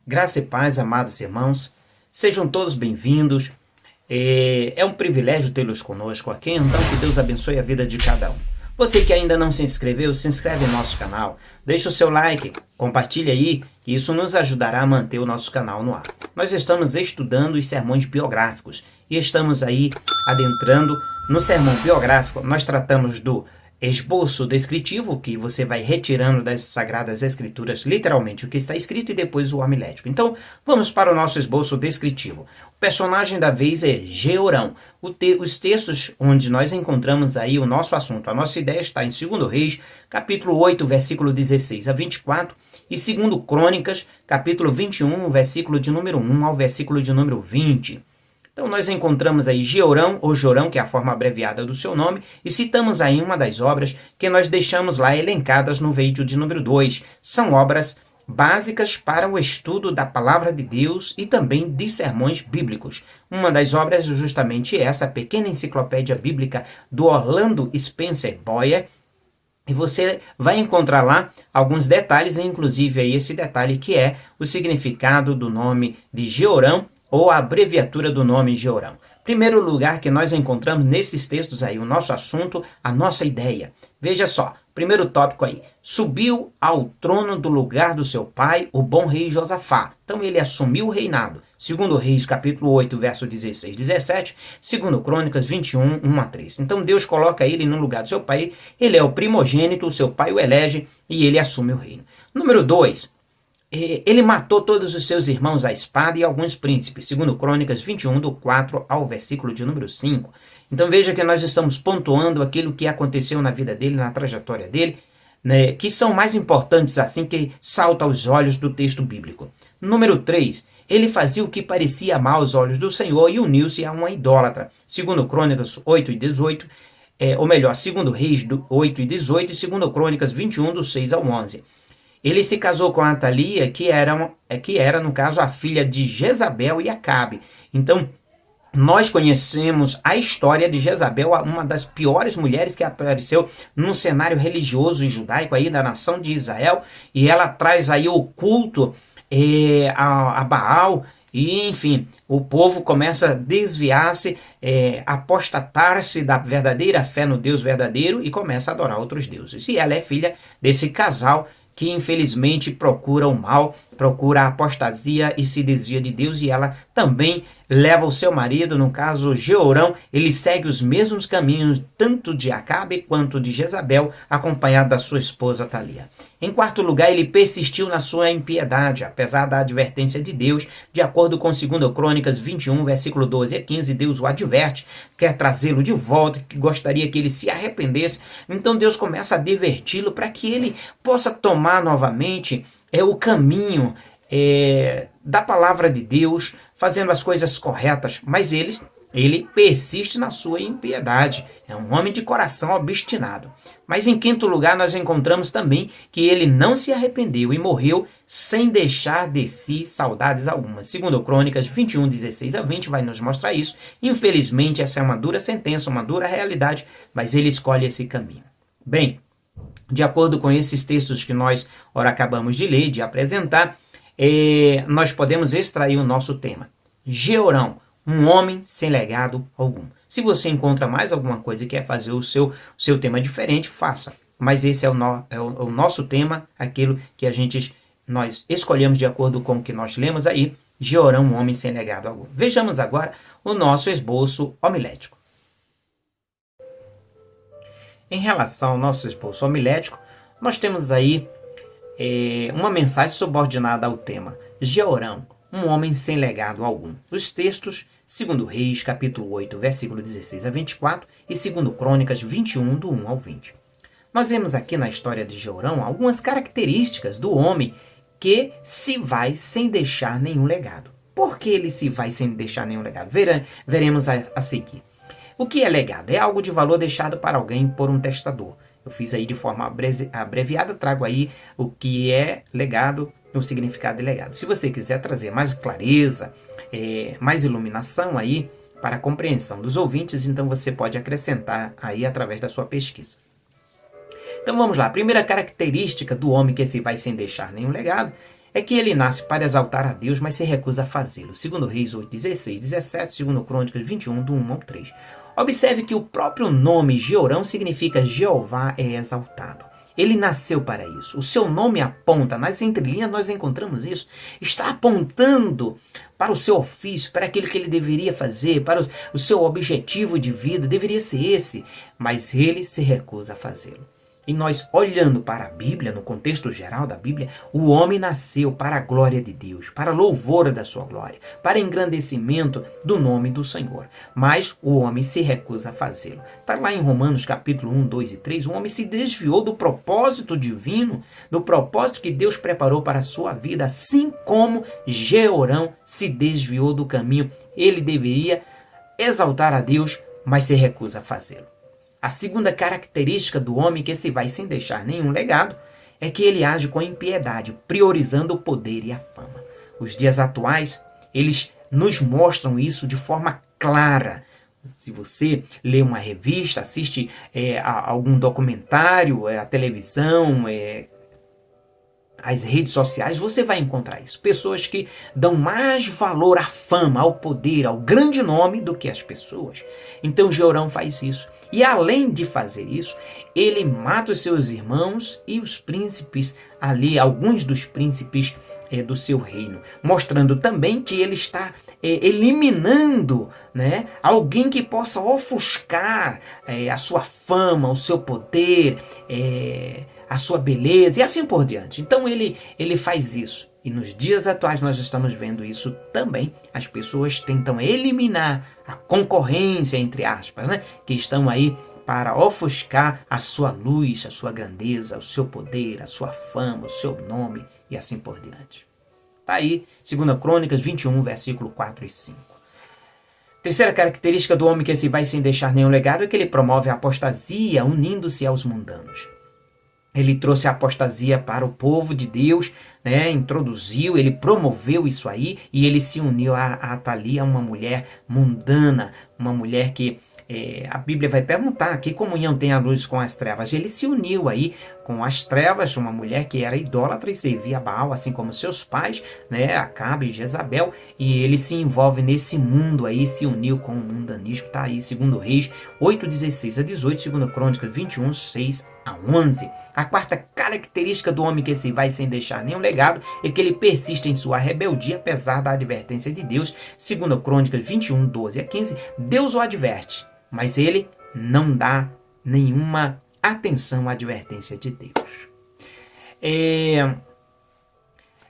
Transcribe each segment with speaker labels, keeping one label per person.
Speaker 1: Graça e paz, amados irmãos, sejam todos bem-vindos. É um privilégio tê-los conosco aqui, então que Deus abençoe a vida de cada um. Você que ainda não se inscreveu, se inscreve no nosso canal, deixa o seu like, compartilha aí, que isso nos ajudará a manter o nosso canal no ar. Nós estamos estudando os sermões biográficos e estamos aí adentrando no sermão biográfico. Nós tratamos do esboço descritivo, que você vai retirando das Sagradas Escrituras literalmente o que está escrito, e depois o homilético. Então, vamos para o nosso esboço descritivo. O personagem da vez é Jeorão. Os textos onde nós encontramos aí o nosso assunto, a nossa ideia está em 2 Reis, capítulo 8, versículo 16 a 24, e 2 Crônicas, capítulo 21, versículo de número 1 ao versículo de número 20. Então nós encontramos aí Jeorão, ou Jorão, que é a forma abreviada do seu nome, e citamos aí uma das obras que nós deixamos lá elencadas no vídeo de número 2. São obras básicas para o estudo da Palavra de Deus e também de sermões bíblicos. Uma das obras é justamente essa, a pequena enciclopédia bíblica do Orlando Spencer Boyer, e você vai encontrar lá alguns detalhes, inclusive aí esse detalhe que é o significado do nome de Jeorão, ou a abreviatura do nome Jeorão. Primeiro lugar que nós encontramos nesses textos aí, o nosso assunto, a nossa ideia. Veja só, primeiro tópico aí. Subiu ao trono do lugar do seu pai, o bom rei Josafá. Então ele assumiu o reinado. 2 Reis, capítulo 8, verso 16 e 17. 2 Crônicas 21, 1 a 3. Então Deus coloca ele no lugar do seu pai. Ele é o primogênito, o seu pai o elege e ele assume o reino. Número 2. Ele matou todos os seus irmãos à espada e alguns príncipes, segundo Crônicas 21, do 4 ao versículo de número 5. Então veja que nós estamos pontuando aquilo que aconteceu na vida dele, na trajetória dele, né, que são mais importantes assim, que salta aos olhos do texto bíblico. Número 3. Ele fazia o que parecia mal aos olhos do Senhor e uniu-se a uma idólatra. Segundo Crônicas 8 e 18, ou melhor, 2 Reis 8 e 18 e 2 Crônicas 21, do 6 ao 11. Ele se casou com a Atalia, que era, no caso, a filha de Jezabel e Acabe. Então, nós conhecemos a história de Jezabel, uma das piores mulheres que apareceu no cenário religioso e judaico aí da nação de Israel, e ela traz aí o culto a Baal, e enfim, o povo começa a desviar-se, apostatar-se da verdadeira fé no Deus verdadeiro e começa a adorar outros deuses. E ela é filha desse casal que infelizmente procura o mal, procura a apostasia e se desvia de Deus, e ela também leva o seu marido, no caso Jeorão, ele segue os mesmos caminhos tanto de Acabe quanto de Jezabel, acompanhado da sua esposa Atalia. Em quarto lugar, ele persistiu na sua impiedade, apesar da advertência de Deus, de acordo com 2 Crônicas 21, versículo 12 a 15, Deus o adverte, quer trazê-lo de volta, que gostaria que ele se arrependesse. Então Deus começa a diverti-lo para que ele possa tomar novamente o caminho da palavra de Deus, fazendo as coisas corretas, mas ele persiste na sua impiedade. É um homem de coração obstinado. Mas em quinto lugar, nós encontramos também que ele não se arrependeu e morreu sem deixar de si saudades algumas. 2 Crônicas 21, 16 a 20 vai nos mostrar isso. Infelizmente, essa é uma dura sentença, uma dura realidade, mas ele escolhe esse caminho. Bem, de acordo com esses textos que nós acabamos de ler, de apresentar, nós podemos extrair o nosso tema. Jeorão, um homem sem legado algum. Se você encontra mais alguma coisa e quer fazer o seu tema diferente, faça. Mas esse é o nosso tema, aquilo que nós escolhemos de acordo com o que nós lemos aí. Jeorão, um homem sem legado algum. Vejamos agora o nosso esboço homilético. Em relação ao nosso esboço homilético, nós temos aí uma mensagem subordinada ao tema Jeorão, um homem sem legado algum. Os textos, 2 Reis, capítulo 8, versículo 16 a 24, e 2 Crônicas 21, do 1 ao 20. Nós vemos aqui na história de Jeorão algumas características do homem que se vai sem deixar nenhum legado. Por que ele se vai sem deixar nenhum legado? Veremos a seguir. O que é legado? É algo de valor deixado para alguém por um testador. Eu fiz aí de forma abreviada, trago aí o que é legado, o significado de legado. Se você quiser trazer mais clareza, mais iluminação aí para a compreensão dos ouvintes, então você pode acrescentar aí através da sua pesquisa. Então vamos lá. A primeira característica do homem que se vai sem deixar nenhum legado é que ele nasce para exaltar a Deus, mas se recusa a fazê-lo. Segundo Reis 8, 16, 17, segundo Crônicas 21, do 1 ao 3. Observe que o próprio nome Jeorão significa Jeová é exaltado. Ele nasceu para isso. O seu nome aponta, nas entrelinhas nós encontramos isso, está apontando para o seu ofício, para aquilo que ele deveria fazer, para o seu objetivo de vida, deveria ser esse, mas ele se recusa a fazê-lo. E nós, olhando para a Bíblia, no contexto geral da Bíblia, o homem nasceu para a glória de Deus, para louvor da sua glória, para engrandecimento do nome do Senhor. Mas o homem se recusa a fazê-lo. Está lá em Romanos capítulo 1, 2 e 3, o homem se desviou do propósito divino, do propósito que Deus preparou para a sua vida, assim como Jeorão se desviou do caminho. Ele deveria exaltar a Deus, mas se recusa a fazê-lo. A segunda característica do homem que se vai sem deixar nenhum legado é que ele age com impiedade, priorizando o poder e a fama. Os dias atuais, eles nos mostram isso de forma clara. Se você lê uma revista, assiste a algum documentário, a televisão, as redes sociais, você vai encontrar isso. Pessoas que dão mais valor à fama, ao poder, ao grande nome do que as pessoas. Então Jeorão faz isso. E além de fazer isso, ele mata os seus irmãos e os príncipes ali, alguns dos príncipes do seu reino, mostrando também que ele está eliminando, né, alguém que possa ofuscar a sua fama, o seu poder, a sua beleza e assim por diante. Então ele faz isso. E nos dias atuais nós estamos vendo isso também. As pessoas tentam eliminar a concorrência, entre aspas, né, que estão aí para ofuscar a sua luz, a sua grandeza, o seu poder, a sua fama, o seu nome e assim por diante. Está aí, 2 Crônicas 21, versículo 4 e 5. Terceira característica do homem que se vai sem deixar nenhum legado é que ele promove a apostasia, unindo-se aos mundanos. Ele trouxe a apostasia para o povo de Deus, né? Introduziu, ele promoveu isso aí e ele se uniu a Atalia, uma mulher mundana, uma mulher que a Bíblia vai perguntar que comunhão tem a luz com as trevas. Ele se uniu aí com as trevas, uma mulher que era idólatra e servia a Baal, assim como seus pais, né, Acabe e Jezabel, e ele se envolve nesse mundo aí, se uniu com o mundanismo. Está aí, 2 Reis 8, 16 a 18, 2 Crônicas 21, 6 a 11. A quarta característica do homem que se vai sem deixar nenhum legado é que ele persiste em sua rebeldia, apesar da advertência de Deus. 2 Crônicas 21, 12 a 15, Deus o adverte, mas ele não dá nenhuma atenção à advertência de Deus.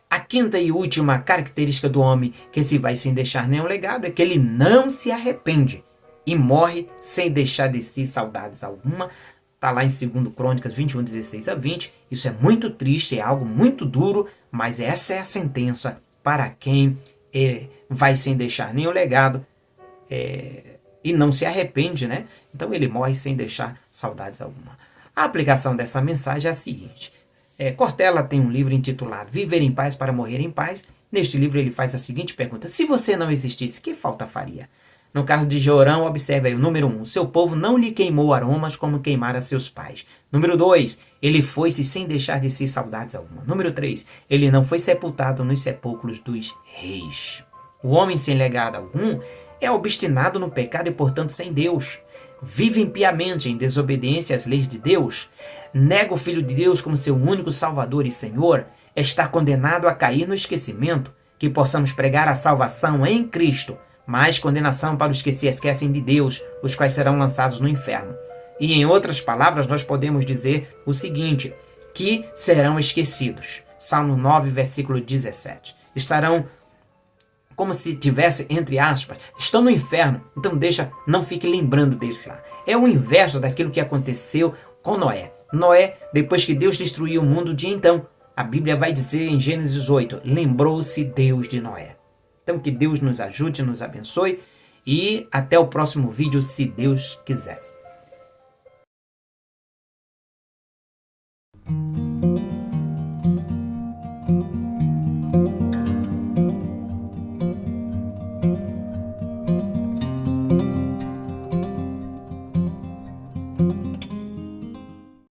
Speaker 1: A quinta e última característica do homem que se vai sem deixar nenhum legado é que ele não se arrepende e morre sem deixar de si saudades alguma. Está lá em 2 Crônicas 21, 16 a 20. Isso é muito triste, é algo muito duro, mas essa é a sentença para quem vai sem deixar nenhum legado e não se arrepende, né? Então ele morre sem deixar saudades alguma. A aplicação dessa mensagem é a seguinte. Cortella tem um livro intitulado Viver em Paz para Morrer em Paz. Neste livro ele faz a seguinte pergunta: se você não existisse, que falta faria? No caso de Jeorão, observe aí o número 1. Seu povo não lhe queimou aromas como queimara seus pais. Número 2. Ele foi-se sem deixar de si saudades alguma. Número 3. Ele não foi sepultado nos sepulcros dos reis. O homem sem legado algum é obstinado no pecado e, portanto, sem Deus. Vive impiamente em desobediência às leis de Deus. Nega o Filho de Deus como seu único Salvador e Senhor. Está condenado a cair no esquecimento. Que possamos pregar a salvação em Cristo, mas condenação para os que se esquecem de Deus, os quais serão lançados no inferno. E em outras palavras, nós podemos dizer o seguinte, que serão esquecidos. Salmo 9, versículo 17. Estarão como se tivesse, entre aspas, estão no inferno, então não fique lembrando deles lá. É o inverso daquilo que aconteceu com Noé. Noé, depois que Deus destruiu o mundo de então, a Bíblia vai dizer em Gênesis 8, lembrou-se Deus de Noé. Então que Deus nos ajude, nos abençoe e até o próximo vídeo, se Deus quiser.